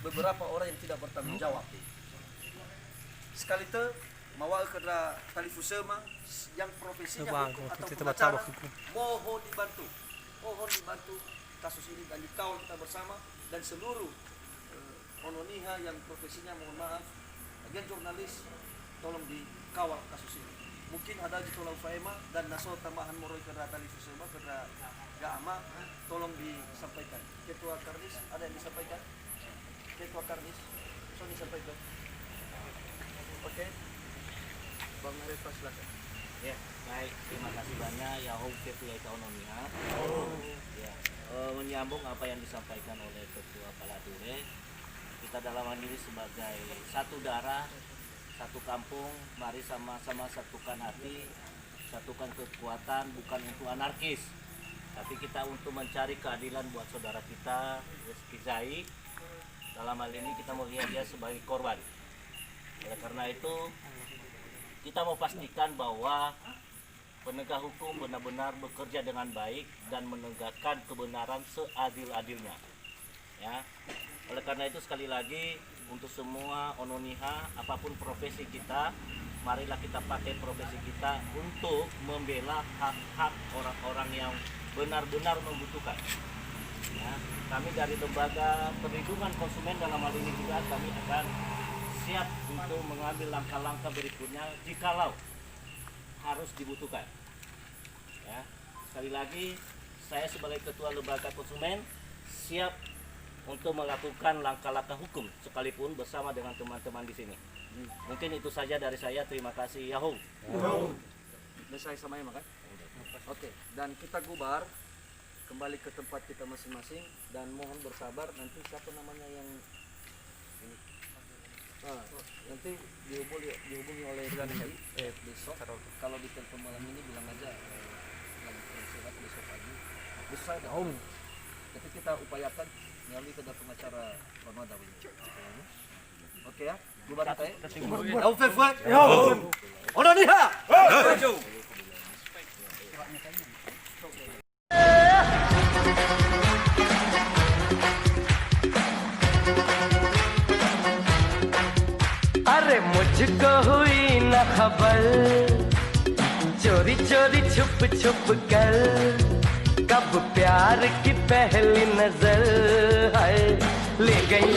beberapa orang yang tidak bertanggung jawab. Sekali itu mawal kerja tali fusema yang profesinya hukum atau pengacara, mohon dibantu kasus ini dan dikawal kita bersama, dan seluruh ononiha yang profesinya, mohon maaf, bagian jurnalis, tolong dikawal kasus ini. Mungkin ada di tolong faema dan naso tambahan moroi kerja tali fusema kerja Gama, tolong disampaikan. Ketua Karnis ada yang disampaikan? Ketua Karnis, so disampaikan. Oke, Bang Arifah silakan. Ya, baik. Terima kasih banyak ya Ketua Ekonominya. Ya, menyambung apa yang disampaikan oleh Ketua Paladure. Kita dalam hal ini sebagai satu darah, satu kampung, mari sama-sama satukan hati, satukan kekuatan, bukan untuk anarkis, tapi kita untuk mencari keadilan buat saudara kita, Rizky Zai. Dalam hal ini kita melihat dia sebagai korban. Oleh karena itu, kita mau pastikan bahwa penegak hukum benar-benar bekerja dengan baik dan menegakkan kebenaran seadil-adilnya. Ya. Oleh karena itu sekali lagi untuk semua ononiha, apapun profesi kita, marilah kita pakai profesi kita untuk membela hak-hak orang-orang yang benar-benar membutuhkan. Ya, kami dari Lembaga Perlindungan Konsumen dalam hal ini juga kami akan siap untuk mengambil langkah-langkah berikutnya jikalau harus dibutuhkan. Ya, sekali lagi saya sebagai Ketua Lembaga Konsumen siap untuk melakukan langkah-langkah hukum sekalipun bersama dengan teman-teman di sini. Mungkin itu saja dari saya. Terima kasih. Yahoo. Saya sama makan. Oke, dan kita bubar kembali ke tempat kita masing-masing dan mohon bersabar. Nanti siapa namanya yang ini? Nanti dihubungi oleh besok. Kalau di telepon malam ini bilang aja lagi istirahat besok pagi. Besok saya ada om. Tapi kita upayakan melalui kedua pengacara Ramadan. Oke ya, bubar kita ya. Aufefa. Ononiha. अरे मुझको हुई न खबर चोरी चोरी छुप छुप कर कब प्यार की पहली नजर है ले गई